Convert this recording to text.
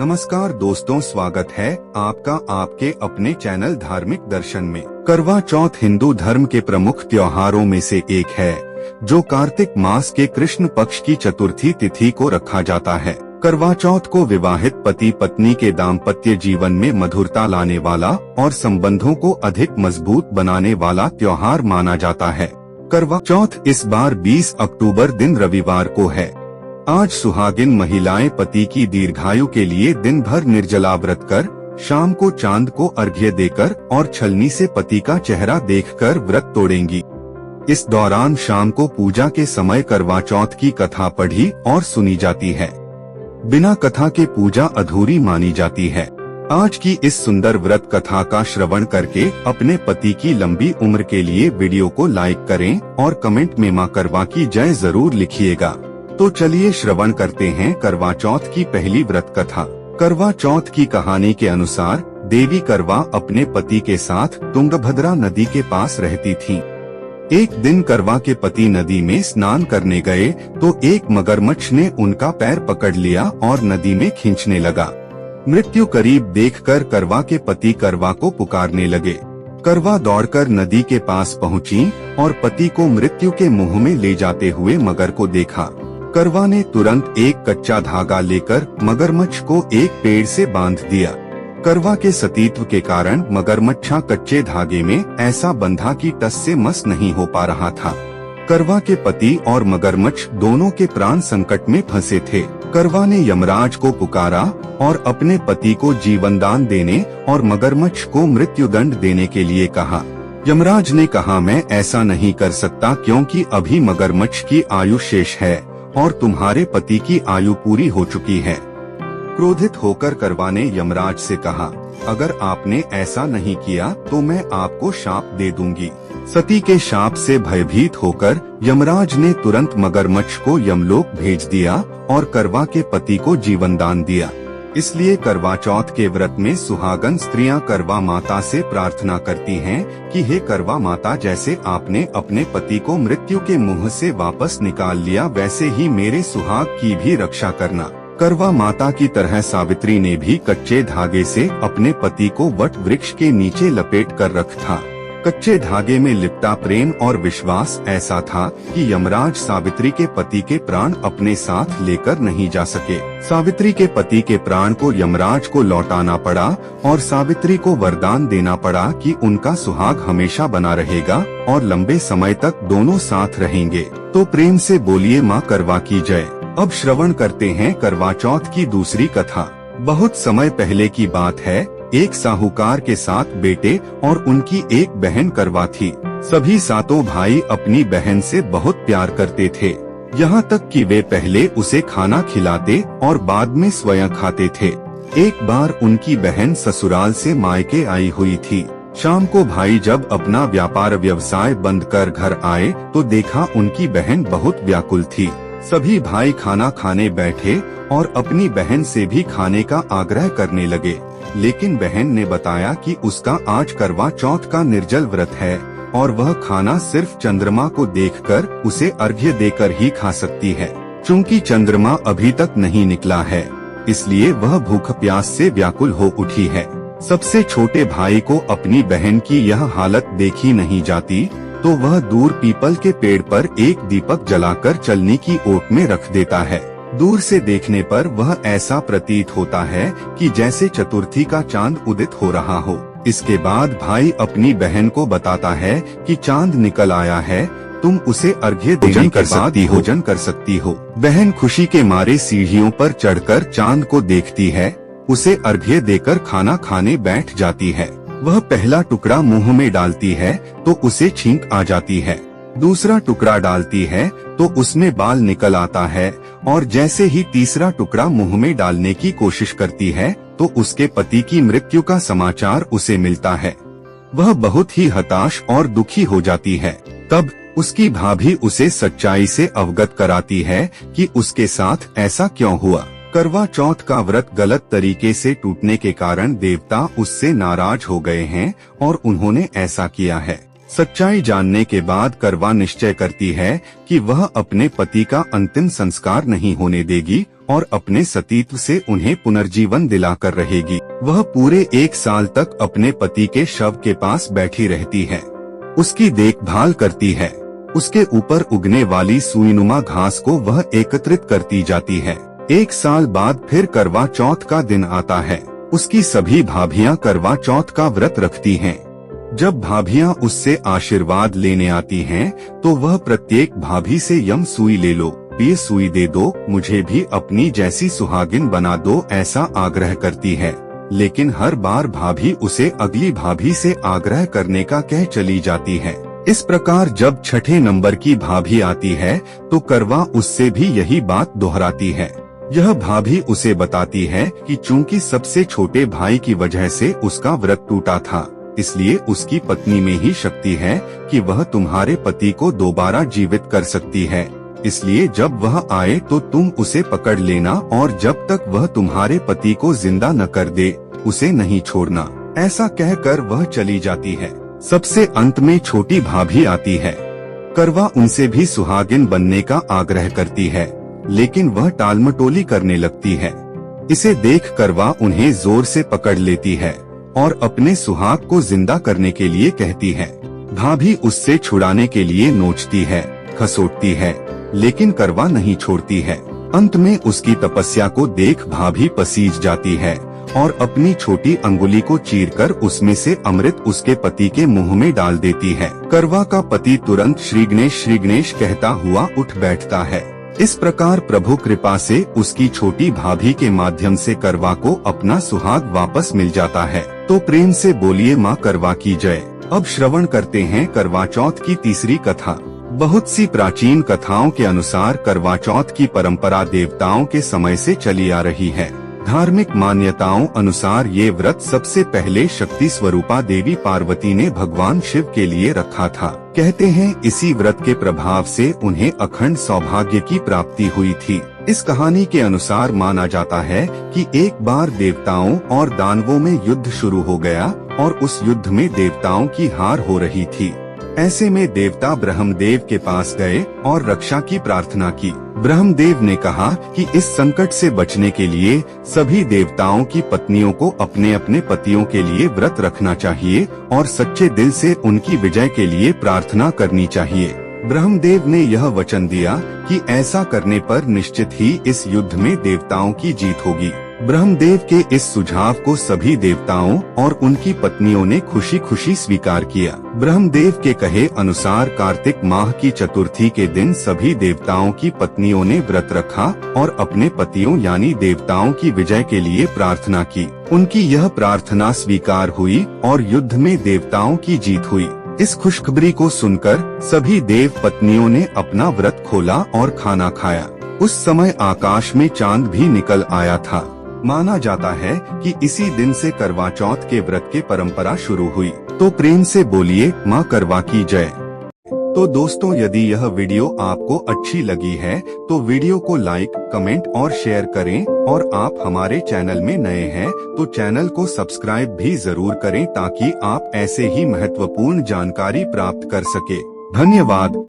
नमस्कार दोस्तों, स्वागत है आपका आपके अपने चैनल धार्मिक दर्शन में। करवा चौथ हिंदू धर्म के प्रमुख त्योहारों में से एक है, जो कार्तिक मास के कृष्ण पक्ष की चतुर्थी तिथि को रखा जाता है। करवा चौथ को विवाहित पति पत्नी के दाम्पत्य जीवन में मधुरता लाने वाला और संबंधों को अधिक मजबूत बनाने वाला त्योहार माना जाता है। करवा चौथ इस बार 20 अक्टूबर दिन रविवार को है। आज सुहागिन महिलाएं पति की दीर्घायु के लिए दिन भर निर्जला व्रत कर, शाम को चांद को अर्घ्य देकर और छलनी से पति का चेहरा देखकर व्रत तोड़ेंगी। इस दौरान शाम को पूजा के समय करवा चौथ की कथा पढ़ी और सुनी जाती है। बिना कथा के पूजा अधूरी मानी जाती है। आज की इस सुंदर व्रत कथा का श्रवण करके अपने पति की लंबी उम्र के लिए वीडियो को लाइक करें और कमेंट में मां करवा की जय जरूर लिखिएगा। तो चलिए श्रवण करते हैं करवा चौथ की पहली व्रत कथा। करवा चौथ की कहानी के अनुसार देवी करवा अपने पति के साथ तुंगभद्रा नदी के पास रहती थीं। एक दिन करवा के पति नदी में स्नान करने गए तो एक मगरमच्छ ने उनका पैर पकड़ लिया और नदी में खींचने लगा। मृत्यु करीब देखकर करवा के पति करवा को पुकारने लगे। करवा दौड़कर नदी के पास पहुंची और पति को मृत्यु के मुंह में ले जाते हुए मगर को देखा। करवा ने तुरंत एक कच्चा धागा लेकर मगरमच्छ को एक पेड़ से बांध दिया। करवा के सतीत्व के कारण मगरमच्छा कच्चे धागे में ऐसा बंधा कि टस से मस नहीं हो पा रहा था। करवा के पति और मगरमच्छ दोनों के प्राण संकट में फंसे थे। करवा ने यमराज को पुकारा और अपने पति को जीवनदान देने और मगरमच्छ को मृत्युदंड देने के लिए कहा। यमराज ने कहा, मैं ऐसा नहीं कर सकता क्योंकि अभी मगरमच्छ की आयु शेष है और तुम्हारे पति की आयु पूरी हो चुकी है। क्रोधित होकर करवा ने यमराज से कहा, अगर आपने ऐसा नहीं किया तो मैं आपको शाप दे दूंगी। सती के शाप से भयभीत होकर यमराज ने तुरंत मगरमच्छ को यमलोक भेज दिया और करवा के पति को जीवनदान दिया। इसलिए करवा चौथ के व्रत में सुहागन स्त्रियां करवा माता से प्रार्थना करती हैं कि हे करवा माता, जैसे आपने अपने पति को मृत्यु के मुंह से वापस निकाल लिया, वैसे ही मेरे सुहाग की भी रक्षा करना। करवा माता की तरह सावित्री ने भी कच्चे धागे से अपने पति को वट वृक्ष के नीचे लपेट कर रखा। कच्चे धागे में लिपटा प्रेम और विश्वास ऐसा था कि यमराज सावित्री के पति के प्राण अपने साथ लेकर नहीं जा सके। सावित्री के पति के प्राण को यमराज को लौटाना पड़ा और सावित्री को वरदान देना पड़ा कि उनका सुहाग हमेशा बना रहेगा और लंबे समय तक दोनों साथ रहेंगे। तो प्रेम से बोलिए मां करवा की जय। अब श्रवण करते हैं करवा चौथ की दूसरी कथा। बहुत समय पहले की बात है। एक साहूकार के 7 बेटे और उनकी एक बहन करवा थी। सभी 7 भाई अपनी बहन से बहुत प्यार करते थे, यहाँ तक कि वे पहले उसे खाना खिलाते और बाद में स्वयं खाते थे। एक बार उनकी बहन ससुराल से मायके आई हुई थी। शाम को भाई जब अपना व्यापार व्यवसाय बंद कर घर आए तो देखा उनकी बहन बहुत व्याकुल थी। सभी भाई खाना खाने बैठे और अपनी बहन से भी खाने का आग्रह करने लगे, लेकिन बहन ने बताया कि उसका आज करवा चौथ का निर्जल व्रत है और वह खाना सिर्फ चंद्रमा को देखकर उसे अर्घ्य देकर ही खा सकती है। चूंकि चंद्रमा अभी तक नहीं निकला है, इसलिए वह भूख प्यास से व्याकुल हो उठी है। सबसे छोटे भाई को अपनी बहन की यह हालत देखी नहीं जाती, तो वह दूर पीपल के पेड़ पर एक दीपक जलाकर चलनी की ओट में रख देता है। दूर से देखने पर वह ऐसा प्रतीत होता है कि जैसे चतुर्थी का चांद उदित हो रहा हो। इसके बाद भाई अपनी बहन को बताता है कि चांद निकल आया है, तुम उसे अर्घ्य देने के बाद भोजन कर सकती हो। बहन खुशी के मारे सीढ़ियों पर चढ़कर चांद को देखती है, उसे अर्घ्य देकर खाना खाने बैठ जाती है। वह पहला टुकड़ा मुंह में डालती है तो उसे छींक आ जाती है। दूसरा टुकड़ा डालती है तो उसमें बाल निकल आता है और जैसे ही तीसरा टुकड़ा मुंह में डालने की कोशिश करती है तो उसके पति की मृत्यु का समाचार उसे मिलता है। वह बहुत ही हताश और दुखी हो जाती है। तब उसकी भाभी उसे सच्चाई से अवगत कराती है कि उसके साथ ऐसा क्यों हुआ। करवा चौथ का व्रत गलत तरीके से टूटने के कारण देवता उससे नाराज हो गए हैं और उन्होंने ऐसा किया है। सच्चाई जानने के बाद करवा निश्चय करती है कि वह अपने पति का अंतिम संस्कार नहीं होने देगी और अपने सतीत्व से उन्हें पुनर्जीवन दिलाकर रहेगी। वह पूरे 1 साल तक अपने पति के शव के पास बैठी रहती है, उसकी देखभाल करती है। उसके ऊपर उगने वाली सुईनुमा घास को वह एकत्रित करती जाती है। 1 साल बाद फिर करवा चौथ का दिन आता है। उसकी सभी भाभियां करवा चौथ का व्रत रखती हैं। जब भाभियां उससे आशीर्वाद लेने आती हैं, तो वह प्रत्येक भाभी से यम सुई ले लो, ये सुई दे दो, मुझे भी अपनी जैसी सुहागिन बना दो, ऐसा आग्रह करती है। लेकिन हर बार भाभी उसे अगली भाभी से आग्रह करने का कह चली जाती है। इस प्रकार जब छठे नंबर की भाभी आती है, तो करवा उससे भी यही बात दोहराती है। यह भाभी उसे बताती है कि चूंकि सबसे छोटे भाई की वजह से उसका व्रत टूटा था, इसलिए उसकी पत्नी में ही शक्ति है कि वह तुम्हारे पति को दोबारा जीवित कर सकती है। इसलिए जब वह आए तो तुम उसे पकड़ लेना और जब तक वह तुम्हारे पति को जिंदा न कर दे, उसे नहीं छोड़ना। ऐसा कहकर वह चली जाती है। सबसे अंत में छोटी भाभी आती है। करवा उनसे भी सुहागिन बनने का आग्रह करती है, लेकिन वह टालमटोली करने लगती है। इसे देख करवा उन्हें जोर से पकड़ लेती है और अपने सुहाग को जिंदा करने के लिए कहती है। भाभी उससे छुड़ाने के लिए नोचती है, खसोटती है, लेकिन करवा नहीं छोड़ती है। अंत में उसकी तपस्या को देख भाभी पसीज जाती है और अपनी छोटी अंगुली को चीरकर उसमें से अमृत उसके पति के मुंह में डाल देती है। करवा का पति तुरंत श्री गणेश कहता हुआ उठ बैठता है। इस प्रकार प्रभु कृपा से उसकी छोटी भाभी के माध्यम से करवा को अपना सुहाग वापस मिल जाता है। तो प्रेम से बोलिए माँ करवा की जय। अब श्रवण करते हैं करवा चौथ की तीसरी कथा। बहुत सी प्राचीन कथाओं के अनुसार करवा चौथ की परंपरा देवताओं के समय से चली आ रही है। धार्मिक मान्यताओं अनुसार ये व्रत सबसे पहले शक्ति स्वरूपा देवी पार्वती ने भगवान शिव के लिए रखा था। कहते हैं इसी व्रत के प्रभाव से उन्हें अखंड सौभाग्य की प्राप्ति हुई थी। इस कहानी के अनुसार माना जाता है कि एक बार देवताओं और दानवों में युद्ध शुरू हो गया और उस युद्ध में देवताओं की हार हो रही थी। ऐसे में देवता ब्रह्मदेव के पास गए और रक्षा की प्रार्थना की। ब्रह्मदेव ने कहा कि इस संकट से बचने के लिए सभी देवताओं की पत्नियों को अपने अपने पतियों के लिए व्रत रखना चाहिए और सच्चे दिल से उनकी विजय के लिए प्रार्थना करनी चाहिए। ब्रह्मदेव ने यह वचन दिया कि ऐसा करने पर निश्चित ही इस युद्ध में देवताओं की जीत होगी। ब्रह्मदेव के इस सुझाव को सभी देवताओं और उनकी पत्नियों ने खुशी खुशी स्वीकार किया। ब्रह्मदेव के कहे अनुसार कार्तिक माह की चतुर्थी के दिन सभी देवताओं की पत्नियों ने व्रत रखा और अपने पतियों यानी देवताओं की विजय के लिए प्रार्थना की। उनकी यह प्रार्थना स्वीकार हुई और युद्ध में देवताओं की जीत हुई। इस खुशखबरी को सुनकर सभी देव पत्नियों ने अपना व्रत खोला और खाना खाया। उस समय आकाश में चांद भी निकल आया था। माना जाता है कि इसी दिन से करवा चौथ के व्रत की परंपरा शुरू हुई। तो प्रेम से बोलिए माँ करवा की जय। तो दोस्तों, यदि यह वीडियो आपको अच्छी लगी है तो वीडियो को लाइक, कमेंट और शेयर करें और आप हमारे चैनल में नए हैं तो चैनल को सब्सक्राइब भी जरूर करें ताकि आप ऐसे ही महत्वपूर्ण जानकारी प्राप्त कर सके। धन्यवाद।